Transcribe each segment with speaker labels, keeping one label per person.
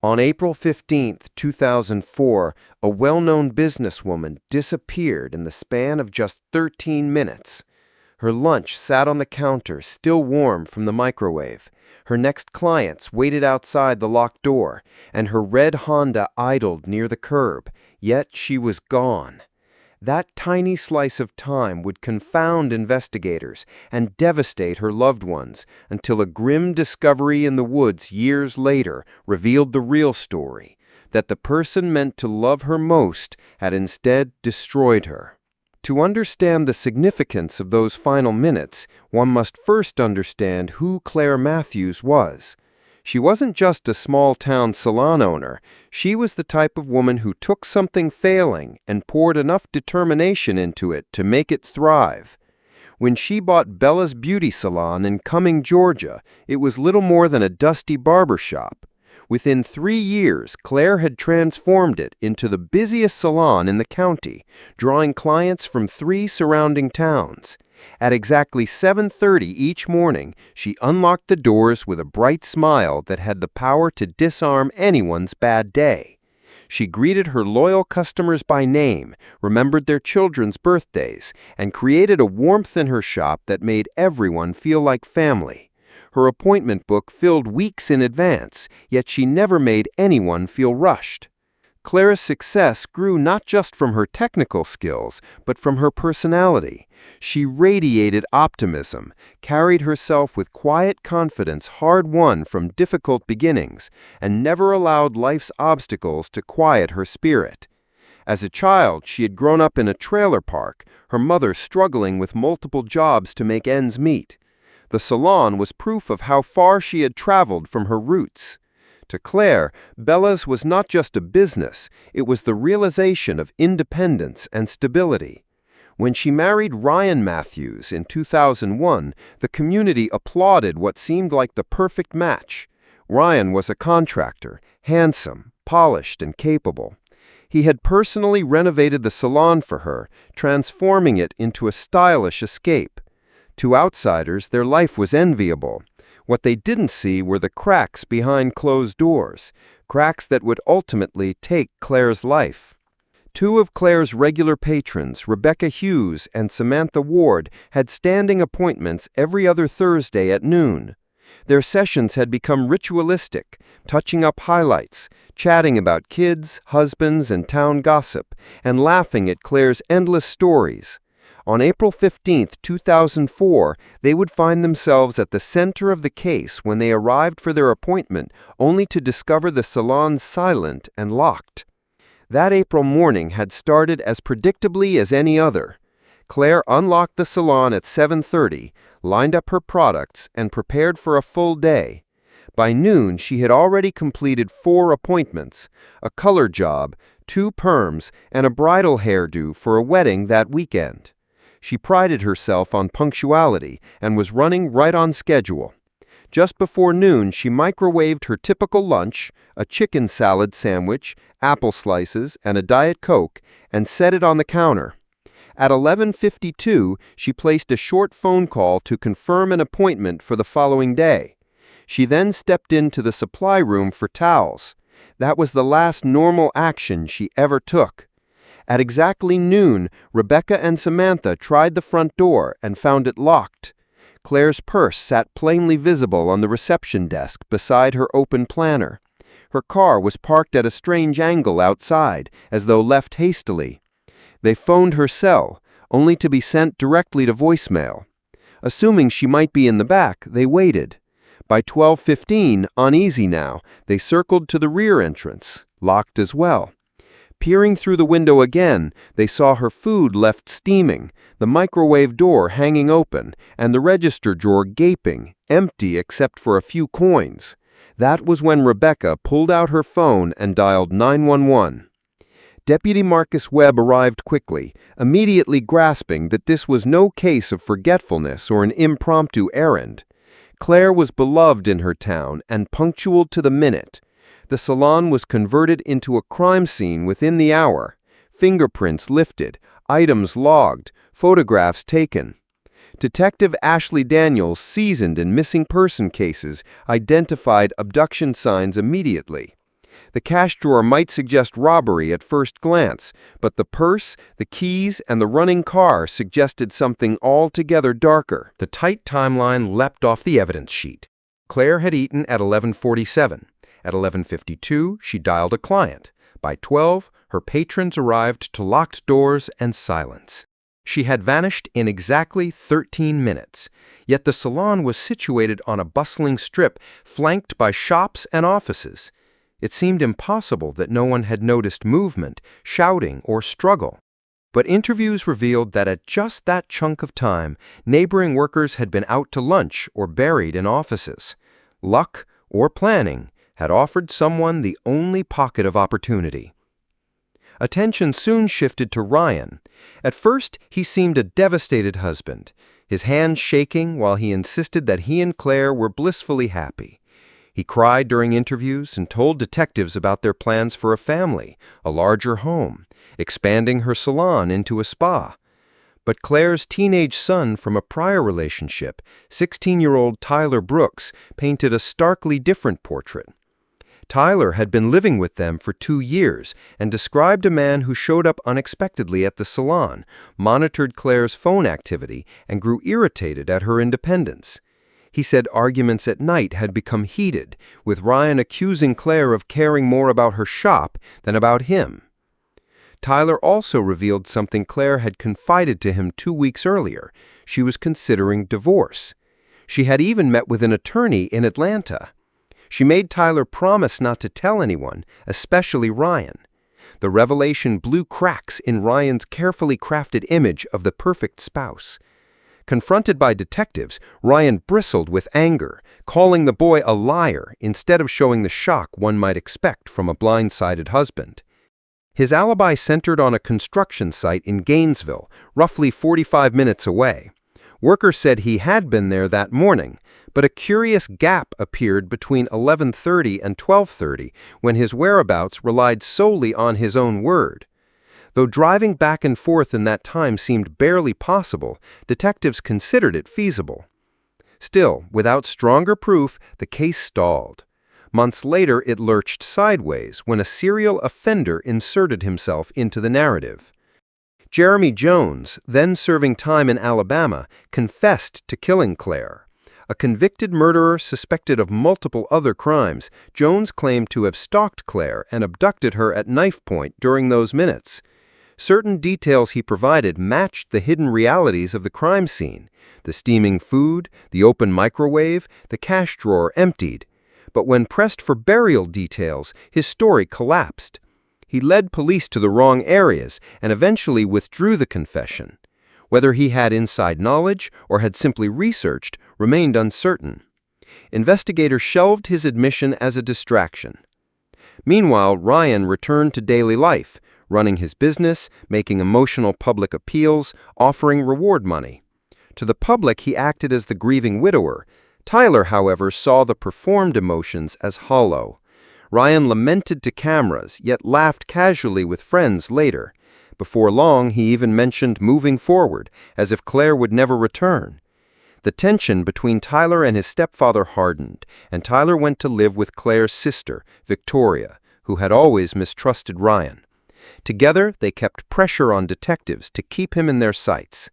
Speaker 1: On April 15, 2004, a well-known businesswoman disappeared in the span of just 13 minutes. Her lunch sat on the counter, still warm from the microwave. Her next clients waited outside the locked door, and her red Honda idled near the curb, yet she was gone. That tiny slice of time would confound investigators and devastate her loved ones until a grim discovery in the woods years later revealed the real story, that the person meant to love her most had instead destroyed her. To understand the significance of those final minutes, one must first understand who Claire Matthews was. She wasn't just a small-town salon owner. She was the type of woman who took something failing and poured enough determination into it to make it thrive. When she bought Bella's Beauty Salon in Cumming, Georgia, it was little more than a dusty barber shop. Within 3 years, Claire had transformed it into the busiest salon in the county, drawing clients from 3 surrounding towns. At exactly 7:30 each morning, she unlocked the doors with a bright smile that had the power to disarm anyone's bad day. She greeted her loyal customers by name, remembered their children's birthdays, and created a warmth in her shop that made everyone feel like family. Her appointment book filled weeks in advance, yet she never made anyone feel rushed. Claire's success grew not just from her technical skills, but from her personality. She radiated optimism, carried herself with quiet confidence hard-won from difficult beginnings, and never allowed life's obstacles to quiet her spirit. As a child, she had grown up in a trailer park, her mother struggling with multiple jobs to make ends meet. The salon was proof of how far she had traveled from her roots. To Claire, Bella's was not just a business, it was the realization of independence and stability. When she married Ryan Matthews in 2001, the community applauded what seemed like the perfect match. Ryan was a contractor, handsome, polished, and capable. He had personally renovated the salon for her, transforming it into a stylish escape. To outsiders, their life was enviable. What they didn't see were the cracks behind closed doors, cracks that would ultimately take Claire's life. 2 of Claire's regular patrons, Rebecca Hughes and Samantha Ward, had standing appointments every other Thursday at noon. Their sessions had become ritualistic, touching up highlights, chatting about kids, husbands, and town gossip, and laughing at Claire's endless stories. On April 15, 2004, they would find themselves at the center of the case when they arrived for their appointment, only to discover the salon silent and locked. That April morning had started as predictably as any other. Claire unlocked the salon at 7:30, lined up her products, and prepared for a full day. By noon, she had already completed 4 appointments, a color job, 2 perms, and a bridal hairdo for a wedding that weekend. She prided herself on punctuality and was running right on schedule. Just before noon, she microwaved her typical lunch, a chicken salad sandwich, apple slices, and a Diet Coke, and set it on the counter. At 11:52, she placed a short phone call to confirm an appointment for the following day. She then stepped into the supply room for towels. That was the last normal action she ever took. At exactly noon, Rebecca and Samantha tried the front door and found it locked. Claire's purse sat plainly visible on the reception desk beside her open planner. Her car was parked at a strange angle outside, as though left hastily. They phoned her cell, only to be sent directly to voicemail. Assuming she might be in the back, they waited. By 12:15, uneasy now, they circled to the rear entrance, locked as well. Peering through the window again, they saw her food left steaming, the microwave door hanging open, and the register drawer gaping, empty except for a few coins. That was when Rebecca pulled out her phone and dialed 911. Deputy Marcus Webb arrived quickly, immediately grasping that this was no case of forgetfulness or an impromptu errand. Claire was beloved in her town and punctual to the minute. The salon was converted into a crime scene within the hour. Fingerprints lifted, items logged, photographs taken. Detective Ashley Daniels, seasoned in missing person cases, identified abduction signs immediately. The cash drawer might suggest robbery at first glance, but the purse, the keys, and the running car suggested something altogether darker. The tight timeline leapt off the evidence sheet. Claire had eaten at 11:47. At 11:52, she dialed a client. By 12, her patrons arrived to locked doors and silence. She had vanished in exactly 13 minutes, yet the salon was situated on a bustling strip flanked by shops and offices. It seemed impossible that no one had noticed movement, shouting, or struggle. But interviews revealed that at just that chunk of time, neighboring workers had been out to lunch or buried in offices. Luck, or planning, had offered someone the only pocket of opportunity. Attention soon shifted to Ryan. At first, he seemed a devastated husband, his hands shaking while he insisted that he and Claire were blissfully happy. He cried during interviews and told detectives about their plans for a family, a larger home, expanding her salon into a spa. But Claire's teenage son from a prior relationship, 16-year-old Tyler Brooks, painted a starkly different portrait. Tyler had been living with them for 2 years and described a man who showed up unexpectedly at the salon, monitored Claire's phone activity, and grew irritated at her independence. He said arguments at night had become heated, with Ryan accusing Claire of caring more about her shop than about him. Tyler also revealed something Claire had confided to him 2 weeks earlier. She was considering divorce. She had even met with an attorney in Atlanta. She made Tyler promise not to tell anyone, especially Ryan. The revelation blew cracks in Ryan's carefully crafted image of the perfect spouse. Confronted by detectives, Ryan bristled with anger, calling the boy a liar instead of showing the shock one might expect from a blindsided husband. His alibi centered on a construction site in Gainesville, roughly 45 minutes away. Workers said he had been there that morning, but a curious gap appeared between 11:30 and 12:30 when his whereabouts relied solely on his own word. Though driving back and forth in that time seemed barely possible, detectives considered it feasible. Still, without stronger proof, the case stalled. Months later, it lurched sideways when a serial offender inserted himself into the narrative. Jeremy Jones, then serving time in Alabama, confessed to killing Claire. A convicted murderer suspected of multiple other crimes, Jones claimed to have stalked Claire and abducted her at knife point during those minutes. Certain details he provided matched the hidden realities of the crime scene: the steaming food, the open microwave, the cash drawer emptied. But when pressed for burial details, his story collapsed. He led police to the wrong areas and eventually withdrew the confession. Whether he had inside knowledge or had simply researched remained uncertain. Investigators shelved his admission as a distraction. Meanwhile, Ryan returned to daily life, running his business, making emotional public appeals, offering reward money. To the public, he acted as the grieving widower. Tyler, however, saw the performed emotions as hollow. Ryan lamented to cameras, yet laughed casually with friends later. Before long, he even mentioned moving forward, as if Claire would never return. The tension between Tyler and his stepfather hardened, and Tyler went to live with Claire's sister, Victoria, who had always mistrusted Ryan. Together, they kept pressure on detectives to keep him in their sights.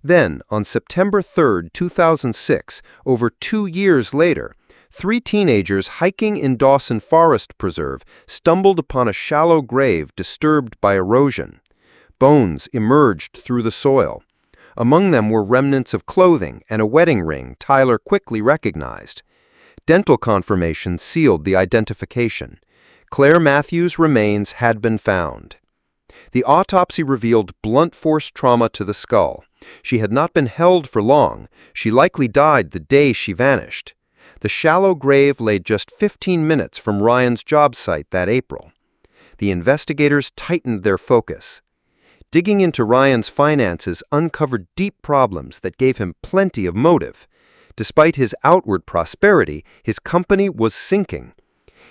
Speaker 1: Then, on September 3, 2006, over 2 years later, 3 teenagers hiking in Dawson Forest Preserve stumbled upon a shallow grave disturbed by erosion. Bones emerged through the soil. Among them were remnants of clothing and a wedding ring Tyler quickly recognized. Dental confirmation sealed the identification. Claire Matthews' remains had been found. The autopsy revealed blunt force trauma to the skull. She had not been held for long. She likely died the day she vanished. The shallow grave lay just 15 minutes from Ryan's job site that April. The investigators tightened their focus. Digging into Ryan's finances uncovered deep problems that gave him plenty of motive. Despite his outward prosperity, his company was sinking.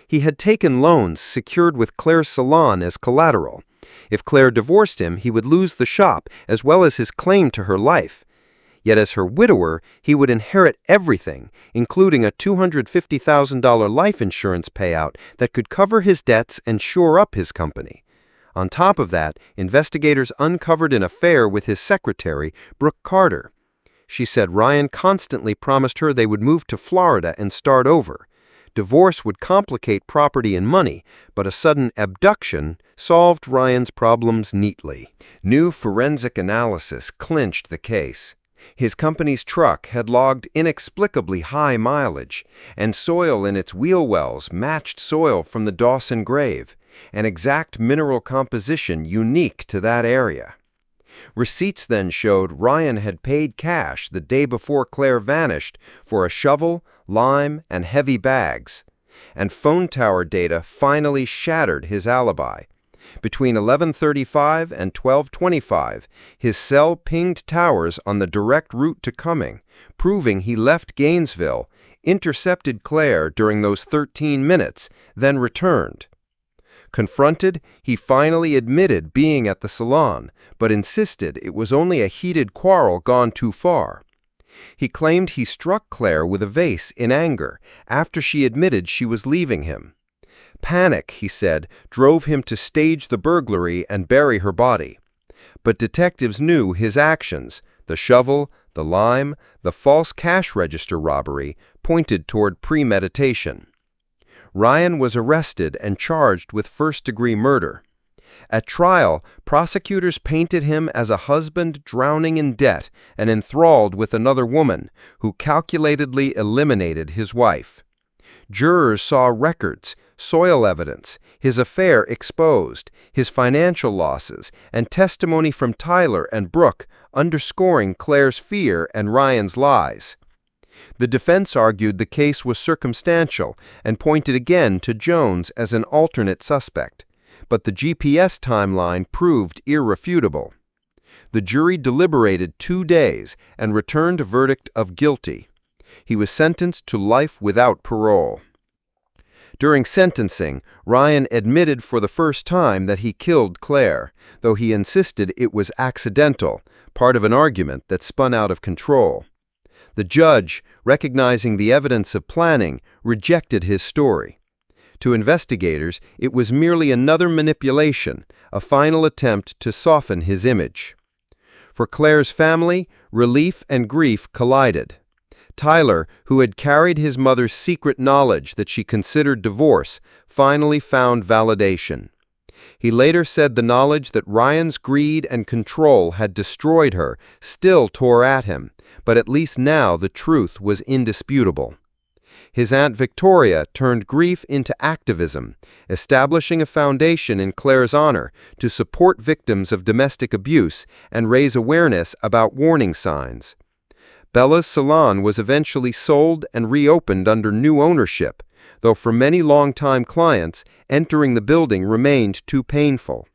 Speaker 1: He had taken loans secured with Claire's salon as collateral. If Claire divorced him, he would lose the shop as well as his claim to her life. Yet as her widower, he would inherit everything, including a $250,000 life insurance payout that could cover his debts and shore up his company. On top of that, investigators uncovered an affair with his secretary, Brooke Carter. She said Ryan constantly promised her they would move to Florida and start over. Divorce would complicate property and money, but a sudden abduction solved Ryan's problems neatly. New forensic analysis clinched the case. His company's truck had logged inexplicably high mileage, and soil in its wheel wells matched soil from the Dawson grave, an exact mineral composition unique to that area. Receipts then showed Ryan had paid cash the day before Claire vanished for a shovel, lime, and heavy bags. And phone tower data finally shattered his alibi. Between 11:35 and 12:25, his cell pinged towers on the direct route to Cumming, proving he left Gainesville, intercepted Claire during those 13 minutes, then returned. Confronted, he finally admitted being at the Salon, but insisted it was only a heated quarrel gone too far. He claimed he struck Claire with a vase in anger after she admitted she was leaving him. Panic, he said, drove him to stage the burglary and bury her body. But detectives knew his actions, the shovel, the lime, the false cash register robbery, pointed toward premeditation. Ryan was arrested and charged with first-degree murder. At trial, prosecutors painted him as a husband drowning in debt and enthralled with another woman, who calculatedly eliminated his wife. Jurors saw records, soil evidence, his affair exposed, his financial losses, and testimony from Tyler and Brooke underscoring Claire's fear and Ryan's lies. The defense argued the case was circumstantial and pointed again to Jones as an alternate suspect, but the GPS timeline proved irrefutable. The jury deliberated 2 days and returned a verdict of guilty. He was sentenced to life without parole. During sentencing, Ryan admitted for the first time that he killed Claire, though he insisted it was accidental, part of an argument that spun out of control. The judge, recognizing the evidence of planning, rejected his story. To investigators, it was merely another manipulation, a final attempt to soften his image. For Claire's family, relief and grief collided. Tyler, who had carried his mother's secret knowledge that she considered divorce, finally found validation. He later said the knowledge that Ryan's greed and control had destroyed her still tore at him, but at least now the truth was indisputable. His Aunt Victoria turned grief into activism, establishing a foundation in Claire's honor to support victims of domestic abuse and raise awareness about warning signs. Bella's Salon was eventually sold and reopened under new ownership, though for many longtime clients, entering the building remained too painful.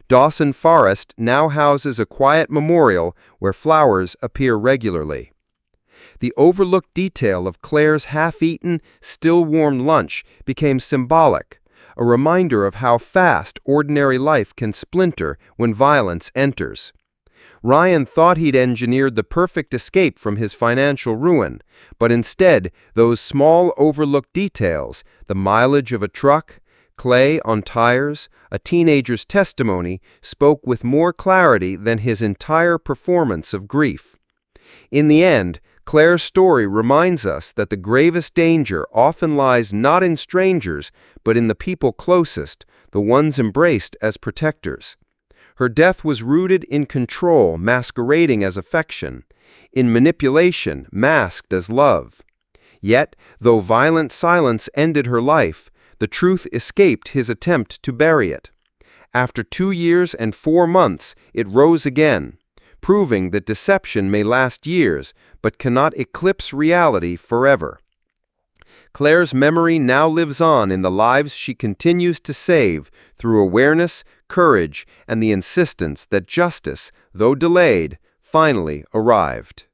Speaker 1: Dawson Forest now houses a quiet memorial where flowers appear regularly. The overlooked detail of Claire's half-eaten, still-warm lunch became symbolic, a reminder of how fast ordinary life can splinter when violence enters. Ryan thought he'd engineered the perfect escape from his financial ruin, but instead, those small overlooked details, the mileage of a truck, clay on tires, a teenager's testimony, spoke with more clarity than his entire performance of grief. In the end, Claire's story reminds us that the gravest danger often lies not in strangers, but in the people closest, the ones embraced as protectors. Her death was rooted in control masquerading as affection, in manipulation masked as love. Yet, though violent silence ended her life, the truth escaped his attempt to bury it. After 2 years and 4 months, it rose again, proving that deception may last years, but cannot eclipse reality forever. Claire's memory now lives on in the lives she continues to save through awareness, courage, and the insistence that justice, though delayed, finally arrived.